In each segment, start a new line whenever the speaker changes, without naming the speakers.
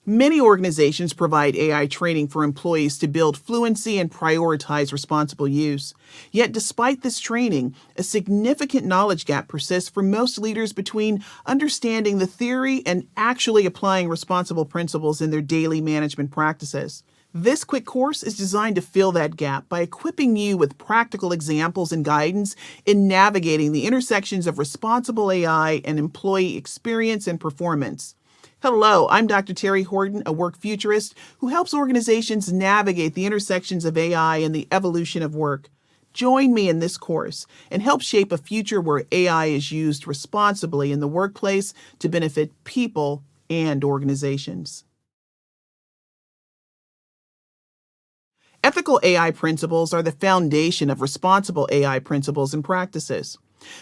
Many organizations provide AI training for employees to build fluency and prioritize responsible use. Yet, despite this training, a significant knowledge gap persists for most leaders between understanding the theory and actually applying responsible principles in their daily management practices. This quick course is designed to fill that gap by equipping you with practical examples and guidance in navigating the intersections of responsible AI and employee experience and performance. Hello, I'm Dr. Terry Horton, a work futurist who helps organizations navigate the intersections of AI and the evolution of work. Join me in this course and help shape a future where AI is used responsibly in the workplace to benefit people and organizations. Ethical AI principles are the foundation of responsible AI principles and practices.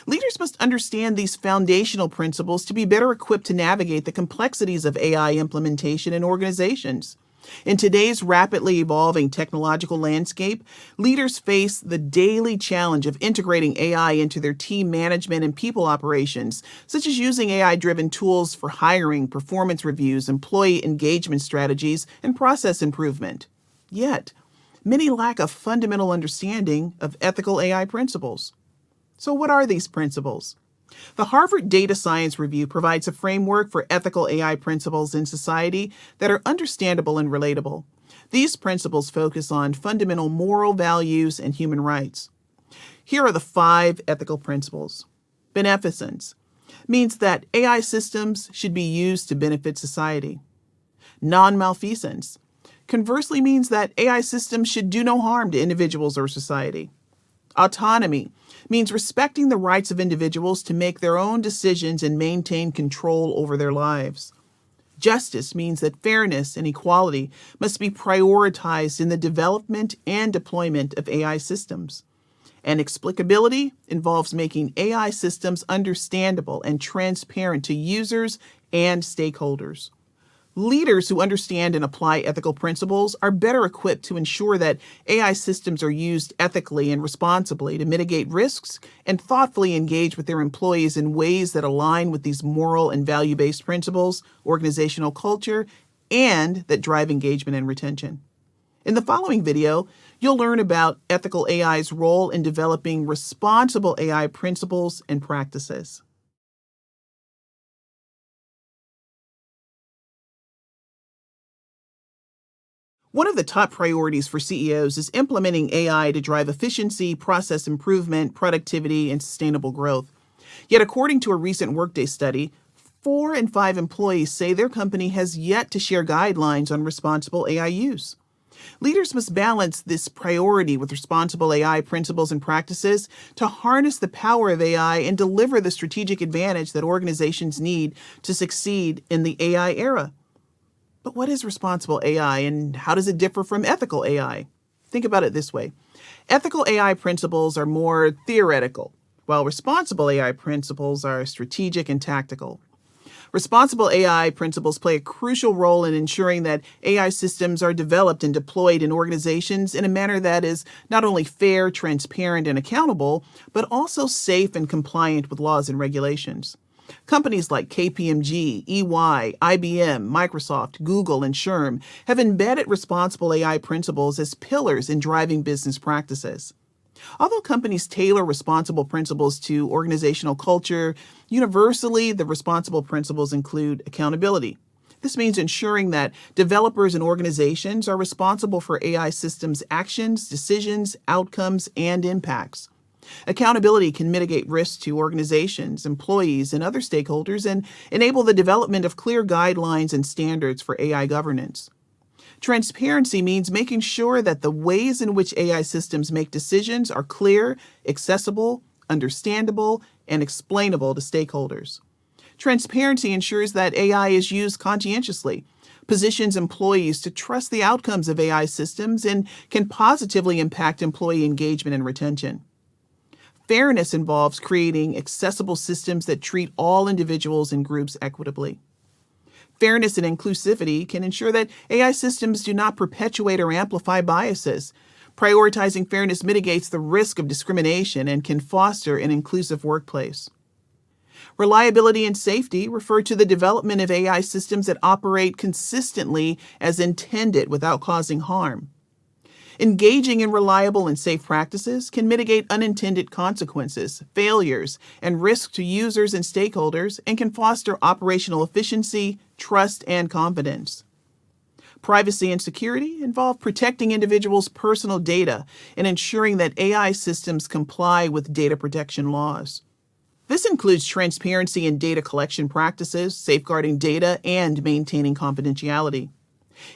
Leaders must understand these foundational principles to be better equipped to navigate the complexities of AI implementation in organizations. In today's rapidly evolving technological landscape, leaders face the daily challenge of integrating AI into their team management and people operations, such as using AI-driven tools for hiring, performance reviews, employee engagement strategies, and process improvement. Yet, many lack a fundamental understanding of ethical AI principles. So what are these principles? The Harvard Data Science Review provides a framework for ethical AI principles in society that are understandable and relatable. These principles focus on fundamental moral values and human rights. Here are the 5 ethical principles. Beneficence means that AI systems should be used to benefit society. Non-malfeasance conversely means that AI systems should do no harm to individuals or society. Autonomy means respecting the rights of individuals to make their own decisions and maintain control over their lives. Justice means that fairness and equality must be prioritized in the development and deployment of AI systems. And explicability involves making AI systems understandable and transparent to users and stakeholders. Leaders who understand and apply ethical principles are better equipped to ensure that AI systems are used ethically and responsibly to mitigate risks and thoughtfully engage with their employees in ways that align with these moral and value-based principles, organizational culture, and that drive engagement and retention. In the following video, you'll learn about ethical AI's role in developing responsible AI principles and practices. One of the top priorities for CEOs is implementing AI to drive efficiency, process improvement, productivity, and sustainable growth. Yet, according to a recent Workday study, 4 in 5 employees say their company has yet to share guidelines on responsible AI use. Leaders must balance this priority with responsible AI principles and practices to harness the power of AI and deliver the strategic advantage that organizations need to succeed in the AI era. But what is responsible AI and how does it differ from ethical AI? Think about it this way. Ethical AI principles are more theoretical, while responsible AI principles are strategic and tactical. Responsible AI principles play a crucial role in ensuring that AI systems are developed and deployed in organizations in a manner that is not only fair, transparent, and accountable, but also safe and compliant with laws and regulations. Companies like KPMG, EY, IBM, Microsoft, Google, and SHRM have embedded responsible AI principles as pillars in driving business practices. Although companies tailor responsible principles to organizational culture, universally, the responsible principles include accountability. This means ensuring that developers and organizations are responsible for AI systems' actions, decisions, outcomes, and impacts. Accountability can mitigate risks to organizations, employees, and other stakeholders and enable the development of clear guidelines and standards for AI governance. Transparency means making sure that the ways in which AI systems make decisions are clear, accessible, understandable, and explainable to stakeholders. Transparency ensures that AI is used conscientiously, positions employees to trust the outcomes of AI systems, and can positively impact employee engagement and retention. Fairness involves creating accessible systems that treat all individuals and groups equitably. Fairness and inclusivity can ensure that AI systems do not perpetuate or amplify biases. Prioritizing fairness mitigates the risk of discrimination and can foster an inclusive workplace. Reliability and safety refer to the development of AI systems that operate consistently as intended without causing harm. Engaging in reliable and safe practices can mitigate unintended consequences, failures, and risk to users and stakeholders, and can foster operational efficiency, trust, and confidence. Privacy and security involve protecting individuals' personal data and ensuring that AI systems comply with data protection laws. This includes transparency in data collection practices, safeguarding data, and maintaining confidentiality.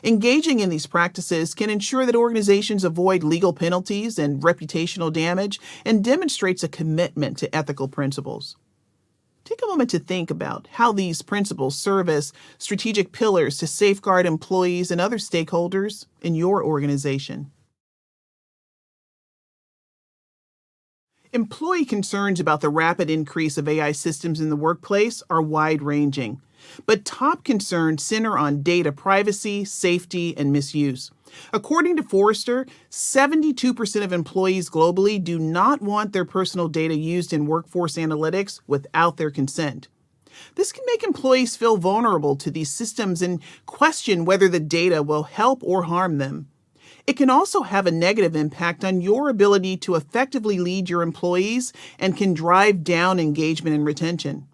Engaging in these practices can ensure that organizations avoid legal penalties and reputational damage and demonstrates a commitment to ethical principles. Take a moment to think about how these principles serve as strategic pillars to safeguard employees and other stakeholders in your organization. Employee concerns about the rapid increase of AI systems in the workplace are wide-ranging, but top concerns center on data privacy, safety, and misuse. According to Forrester, 72% of employees globally do not want their personal data used in workforce analytics without their consent. This can make employees feel vulnerable to these systems and question whether the data will help or harm them. It can also have a negative impact on your ability to effectively lead your employees and can drive down engagement and retention.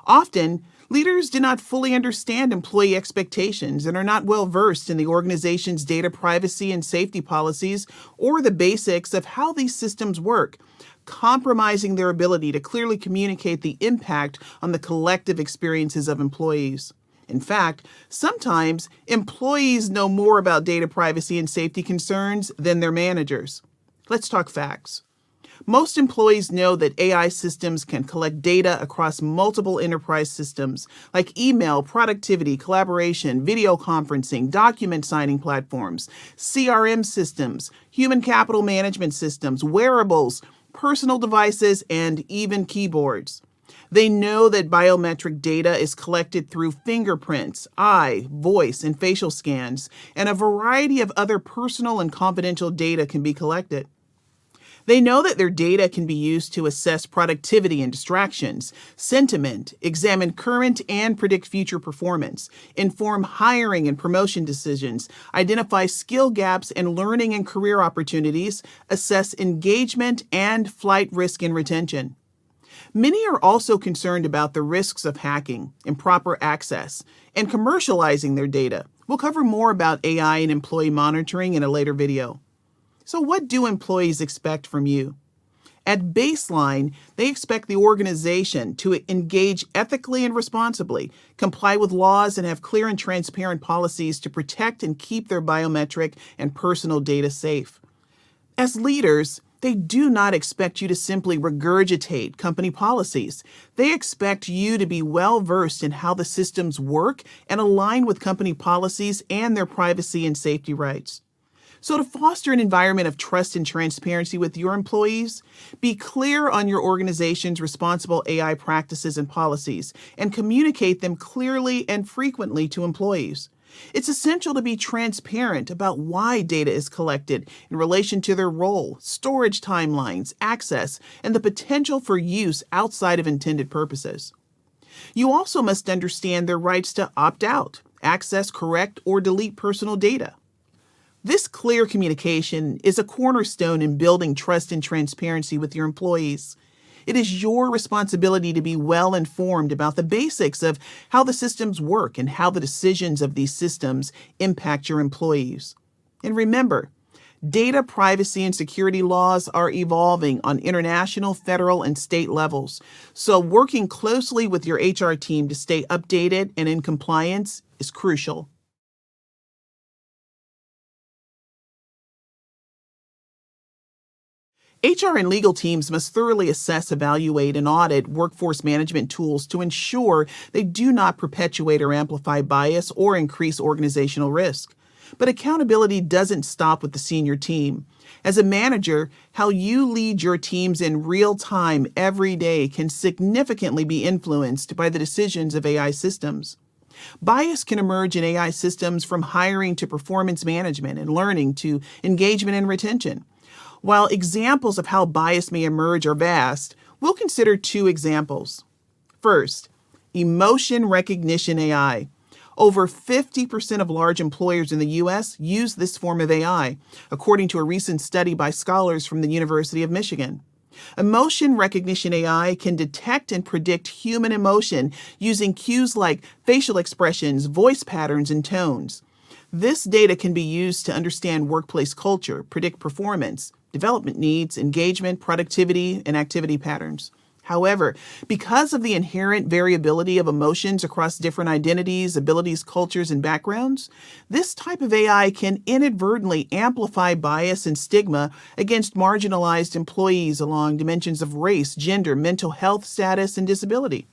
Often, leaders do not fully understand employee expectations and are not well versed in the organization's data privacy and safety policies or the basics of how these systems work, compromising their ability to clearly communicate the impact on the collective experiences of employees. In fact, sometimes employees know more about data privacy and safety concerns than their managers. Let's talk facts. Most employees know that AI systems can collect data across multiple enterprise systems like email, productivity, collaboration, video conferencing, document signing platforms, CRM systems, human capital management systems, wearables, personal devices, and even keyboards. They know that biometric data is collected through fingerprints, eye, voice, and facial scans, and a variety of other personal and confidential data can be collected. They know that their data can be used to assess productivity and distractions, sentiment, examine current and predict future performance, inform hiring and promotion decisions, identify skill gaps and learning and career opportunities, assess engagement, and flight risk and retention. Many are also concerned about the risks of hacking, improper access, and commercializing their data. We'll cover more about AI and employee monitoring in a later video. So what do employees expect from you? At baseline, they expect the organization to engage ethically and responsibly, comply with laws, and have clear and transparent policies to protect and keep their biometric and personal data safe. As leaders, they do not expect you to simply regurgitate company policies. They expect you to be well versed in how the systems work and align with company policies and their privacy and safety rights. So to foster an environment of trust and transparency with your employees, be clear on your organization's responsible AI practices and policies and communicate them clearly and frequently to employees. It's essential to be transparent about why data is collected in relation to their role, storage timelines, access, and the potential for use outside of intended purposes. You also must understand their rights to opt out, access, correct, or delete personal data. This clear communication is a cornerstone in building trust and transparency with your employees. It is your responsibility to be well informed about the basics of how the systems work and how the decisions of these systems impact your employees. And remember, data privacy and security laws are evolving on international, federal, and state levels. So working closely with your HR team to stay updated and in compliance is crucial. HR and legal teams must thoroughly assess, evaluate, and audit workforce management tools to ensure they do not perpetuate or amplify bias or increase organizational risk. But accountability doesn't stop with the senior team. As a manager, how you lead your teams in real time every day can significantly be influenced by the decisions of AI systems. Bias can emerge in AI systems from hiring to performance management and learning to engagement and retention. While examples of how bias may emerge are vast, we'll consider two examples. First, emotion recognition AI. Over 50% of large employers in the U.S. use this form of AI, according to a recent study by scholars from the University of Michigan. Emotion recognition AI can detect and predict human emotion using cues like facial expressions, voice patterns, and tones. This data can be used to understand workplace culture, predict performance, development needs, engagement, productivity, and activity patterns. However, because of the inherent variability of emotions across different identities, abilities, cultures, and backgrounds, this type of AI can inadvertently amplify bias and stigma against marginalized employees along dimensions of race, gender, mental health status, and disability.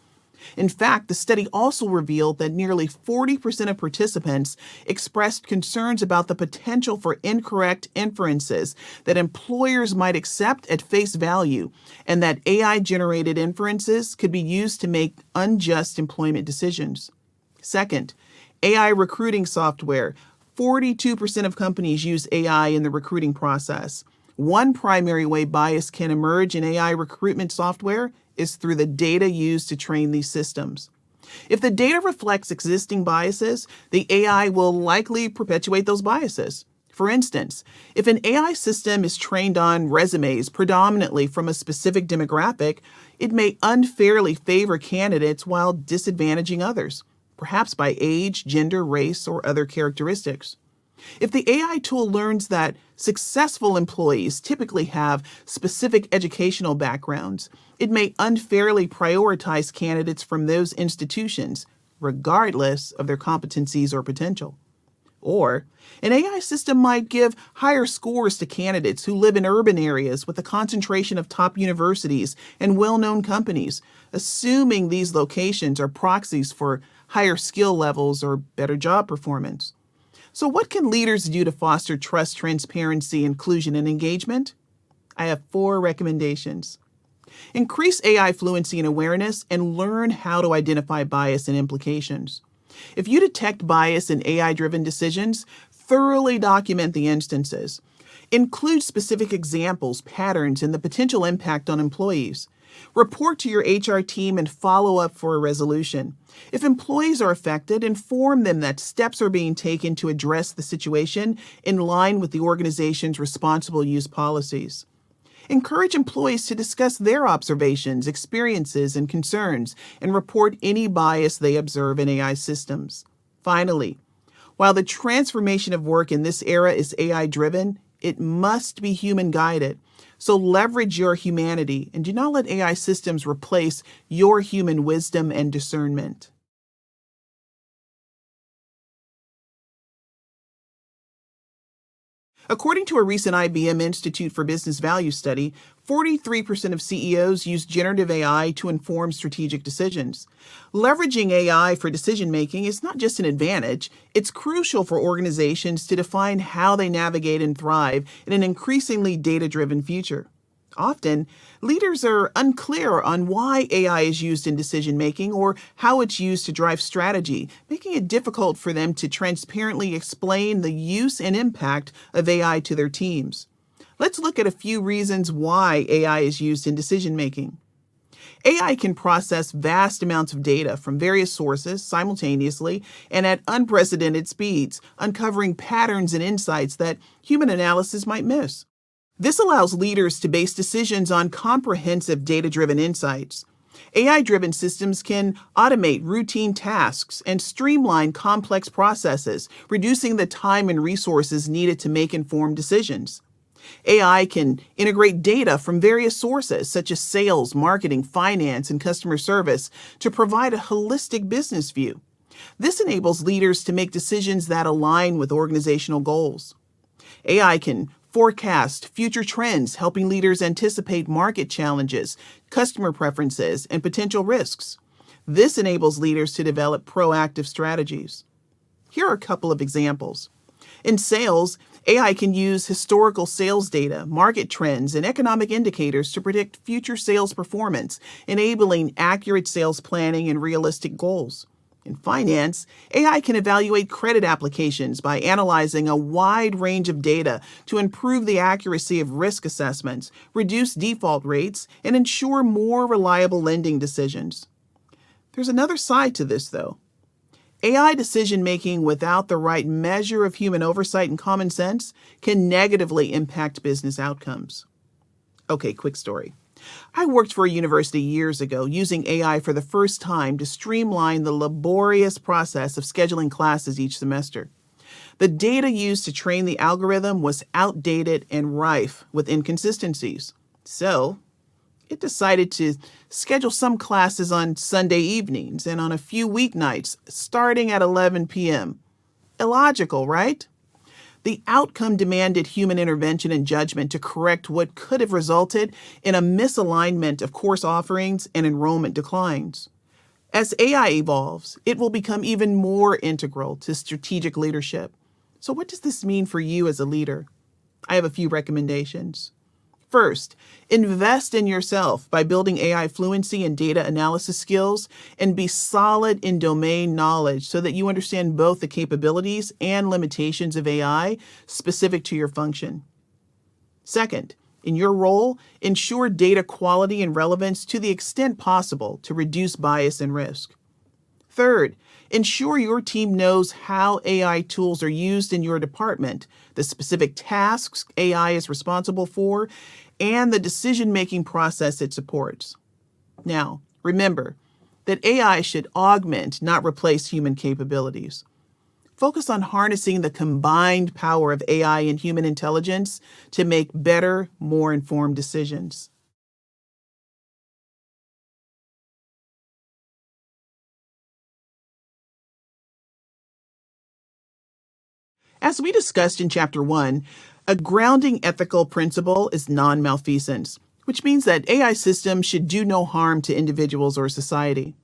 In fact, the study also revealed that nearly 40% of participants expressed concerns about the potential for incorrect inferences that employers might accept at face value, and that AI-generated inferences could be used to make unjust employment decisions. Second, AI recruiting software. 42% of companies use AI in the recruiting process. One primary way bias can emerge in AI recruitment software is through the data used to train these systems. If the data reflects existing biases, the AI will likely perpetuate those biases. For instance, if an AI system is trained on resumes predominantly from a specific demographic, it may unfairly favor candidates while disadvantaging others, perhaps by age, gender, race, or other characteristics. If the AI tool learns that successful employees typically have specific educational backgrounds, it may unfairly prioritize candidates from those institutions, regardless of their competencies or potential. Or, an AI system might give higher scores to candidates who live in urban areas with a concentration of top universities and well-known companies, assuming these locations are proxies for higher skill levels or better job performance. So what can leaders do to foster trust, transparency, inclusion, and engagement? I have 4 recommendations. Increase AI fluency and awareness and learn how to identify bias and implications. If you detect bias in AI-driven decisions, thoroughly document the instances. Include specific examples, patterns, and the potential impact on employees. Report to your HR team and follow up for a resolution. If employees are affected, inform them that steps are being taken to address the situation in line with the organization's responsible use policies. Encourage employees to discuss their observations, experiences, and concerns, and report any bias they observe in AI systems. Finally, while the transformation of work in this era is AI-driven, it must be human-guided. So leverage your humanity and do not let AI systems replace your human wisdom and discernment. According to a recent IBM Institute for Business Value study, 43% of CEOs use generative AI to inform strategic decisions. Leveraging AI for decision-making is not just an advantage, it's crucial for organizations to define how they navigate and thrive in an increasingly data-driven future. Often, leaders are unclear on why AI is used in decision-making or how it's used to drive strategy, making it difficult for them to transparently explain the use and impact of AI to their teams. Let's look at a few reasons why AI is used in decision-making. AI can process vast amounts of data from various sources simultaneously and at unprecedented speeds, uncovering patterns and insights that human analysis might miss. This allows leaders to base decisions on comprehensive data-driven insights. AI-driven systems can automate routine tasks and streamline complex processes, reducing the time and resources needed to make informed decisions. AI can integrate data from various sources, such as sales, marketing, finance, and customer service, to provide a holistic business view. This enables leaders to make decisions that align with organizational goals. AI can forecast future trends, helping leaders anticipate market challenges, customer preferences, and potential risks. This enables leaders to develop proactive strategies. Here are a couple of examples. In sales, AI can use historical sales data, market trends, and economic indicators to predict future sales performance, enabling accurate sales planning and realistic goals. In finance, AI can evaluate credit applications by analyzing a wide range of data to improve the accuracy of risk assessments, reduce default rates, and ensure more reliable lending decisions. There's another side to this, though. AI decision-making without the right measure of human oversight and common sense can negatively impact business outcomes. Okay, quick story. I worked for a university years ago using AI for the first time to streamline the laborious process of scheduling classes each semester. The data used to train the algorithm was outdated and rife with inconsistencies. So, it decided to schedule some classes on Sunday evenings and on a few weeknights starting at 11 p.m. Illogical, right? The outcome demanded human intervention and judgment to correct what could have resulted in a misalignment of course offerings and enrollment declines. As AI evolves, it will become even more integral to strategic leadership. So what does this mean for you as a leader? I have a few recommendations. First, invest in yourself by building AI fluency and data analysis skills, and be solid in domain knowledge so that you understand both the capabilities and limitations of AI specific to your function. Second, in your role, ensure data quality and relevance to the extent possible to reduce bias and risk. Third, ensure your team knows how AI tools are used in your department, the specific tasks AI is responsible for, and the decision-making process it supports. Now, remember that AI should augment, not replace human capabilities. Focus on harnessing the combined power of AI and human intelligence to make better, more informed decisions. As we discussed in Chapter 1, a grounding ethical principle is non-malfeasance, which means that AI systems should do no harm to individuals or society.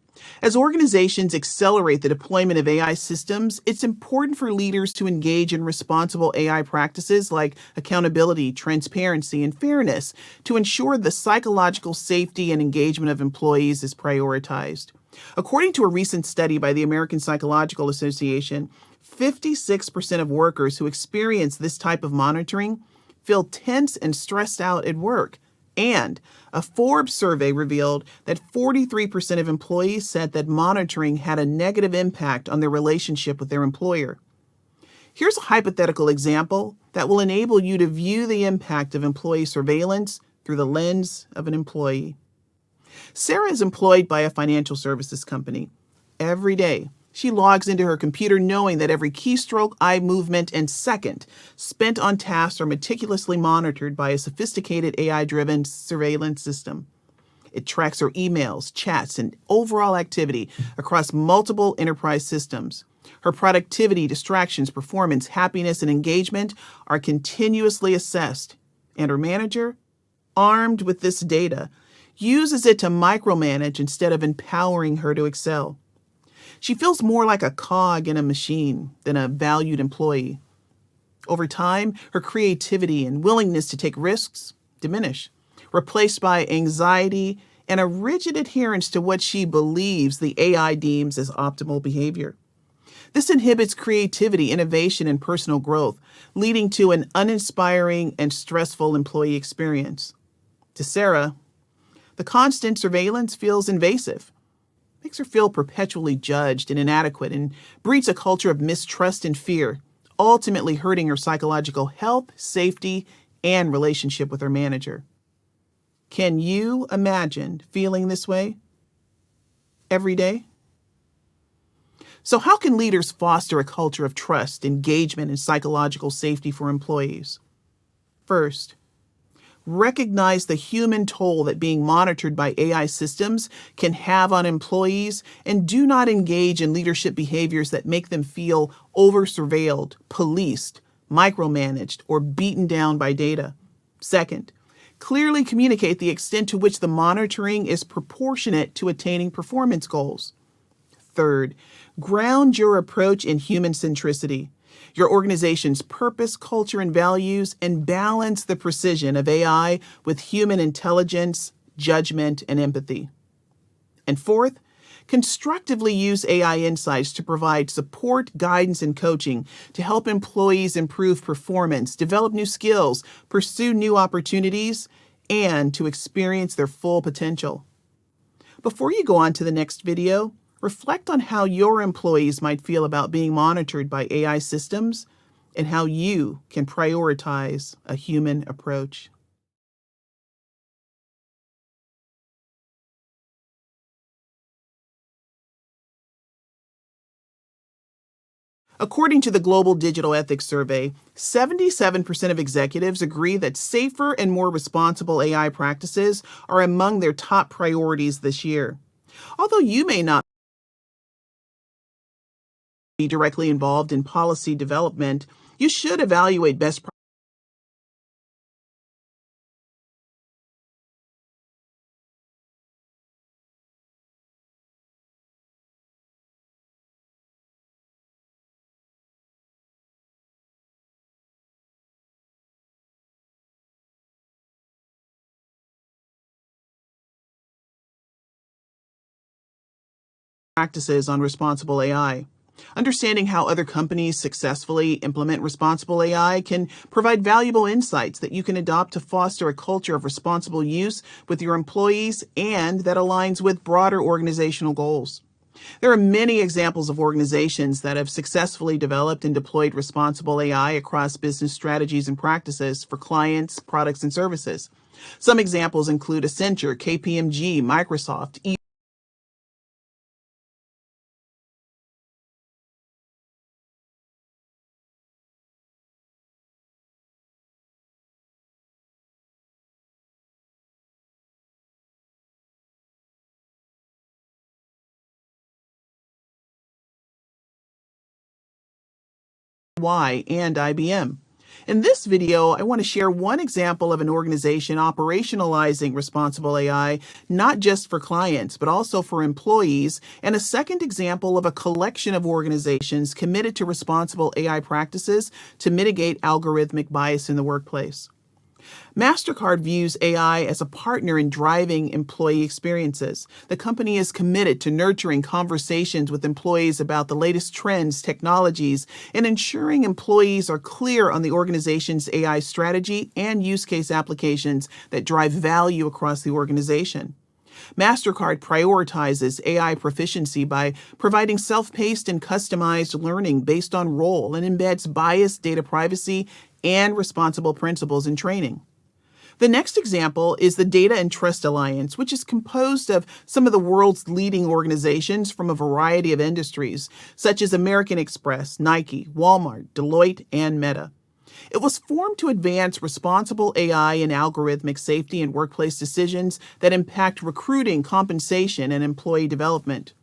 As organizations accelerate the deployment of AI systems, it's important for leaders to engage in responsible AI practices like accountability, transparency, and fairness to ensure the psychological safety and engagement of employees is prioritized. According to a recent study by the American Psychological Association, 56% of workers who experience this type of monitoring feel tense and stressed out at work. And a Forbes survey revealed that 43% of employees said that monitoring had a negative impact on their relationship with their employer. Here's a hypothetical example that will enable you to view the impact of employee surveillance through the lens of an employee. Sarah is employed by a financial services company. Every day, she logs into her computer knowing that every keystroke, eye movement, and second spent on tasks are meticulously monitored by a sophisticated AI-driven surveillance system. It tracks her emails, chats, and overall activity across multiple enterprise systems. Her productivity, distractions, performance, happiness, and engagement are continuously assessed. And her manager, armed with this data, uses it to micromanage instead of empowering her to excel. She feels more like a cog in a machine than a valued employee. Over time, her creativity and willingness to take risks diminish, replaced by anxiety and a rigid adherence to what she believes the AI deems as optimal behavior. This inhibits creativity, innovation, and personal growth, leading to an uninspiring and stressful employee experience. To Sarah, the constant surveillance feels invasive, makes her feel perpetually judged and inadequate, and breeds a culture of mistrust and fear, ultimately hurting her psychological health, safety, and relationship with her manager. Can you imagine feeling this way every day? So how can leaders foster a culture of trust, engagement, and psychological safety for employees? First, recognize the human toll that being monitored by AI systems can have on employees, and do not engage in leadership behaviors that make them feel over-surveilled, policed, micromanaged, or beaten down by data. Second, clearly communicate the extent to which the monitoring is proportionate to attaining performance goals. Third, ground your approach in human centricity, your organization's purpose, culture, and values, and balance the precision of AI with human intelligence, judgment, and empathy. And fourth, constructively use AI insights to provide support, guidance, and coaching to help employees improve performance, develop new skills, pursue new opportunities, and to experience their full potential. Before you go on to the next video, Reflect on how your employees might feel about being monitored by AI systems and how you can prioritize a human approach. According to the Global Digital Ethics Survey, 77% of executives agree that safer and more responsible AI practices are among their top priorities this year. Although you may not be directly involved in policy development, you should evaluate best practices on responsible AI. Understanding how other companies successfully implement responsible AI can provide valuable insights that you can adopt to foster a culture of responsible use with your employees and that aligns with broader organizational goals. There are many examples of organizations that have successfully developed and deployed responsible AI across business strategies and practices for clients, products, and services. Some examples include Accenture, KPMG, Microsoft, EY, and IBM. In this video, I want to share one example of an organization operationalizing responsible AI, not just for clients, but also for employees, and a second example of a collection of organizations committed to responsible AI practices to mitigate algorithmic bias in the workplace. MasterCard views AI as a partner in driving employee experiences. The company is committed to nurturing conversations with employees about the latest trends, technologies, and ensuring employees are clear on the organization's AI strategy and use case applications that drive value across the organization. MasterCard prioritizes AI proficiency by providing self-paced and customized learning based on role and embeds bias, data privacy, and responsible principles in training. The next example is the Data and Trust Alliance, which is composed of some of the world's leading organizations from a variety of industries, such as American Express, Nike, Walmart, Deloitte, and Meta. It was formed to advance responsible AI and algorithmic safety in workplace decisions that impact recruiting, compensation, and employee development.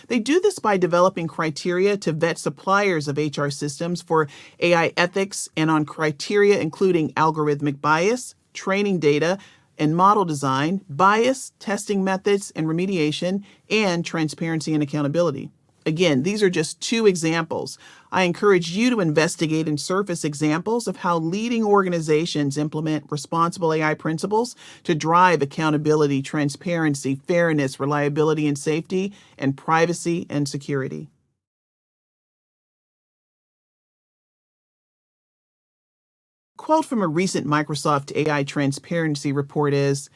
They do this by developing criteria to vet suppliers of HR systems for AI ethics and on criteria including algorithmic bias, training data and model design, bias, testing methods and remediation, and transparency and accountability. Again, these are just two examples. I encourage you to investigate and surface examples of how leading organizations implement responsible AI principles to drive accountability, transparency, fairness, reliability and safety, and privacy and security. Quote from a recent Microsoft AI transparency report is,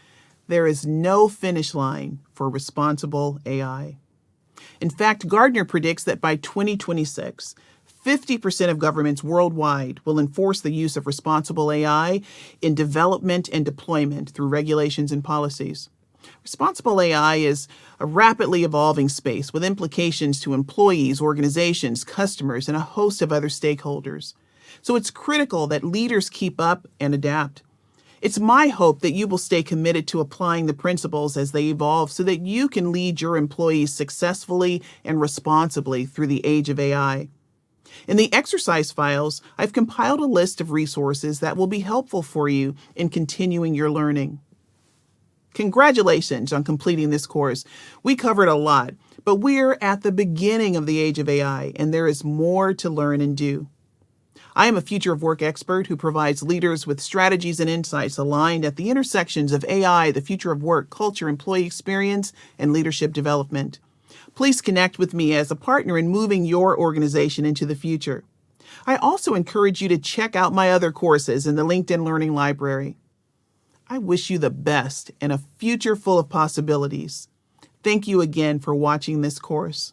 "There is no finish line for responsible AI." In fact, Gartner predicts that by 2026, 50% of governments worldwide will enforce the use of responsible AI in development and deployment through regulations and policies. Responsible AI is a rapidly evolving space with implications to employees, organizations, customers, and a host of other stakeholders. So it's critical that leaders keep up and adapt. It's my hope that you will stay committed to applying the principles as they evolve so that you can lead your employees successfully and responsibly through the age of AI. In the exercise files, I've compiled a list of resources that will be helpful for you in continuing your learning. Congratulations on completing this course. We covered a lot, but we're at the beginning of the age of AI, and there is more to learn and do. I am a future of work expert who provides leaders with strategies and insights aligned at the intersections of AI, the future of work, culture, employee experience, and leadership development. Please connect with me as a partner in moving your organization into the future. I also encourage you to check out my other courses in the LinkedIn Learning Library. I wish you the best and a future full of possibilities. Thank you again for watching this course.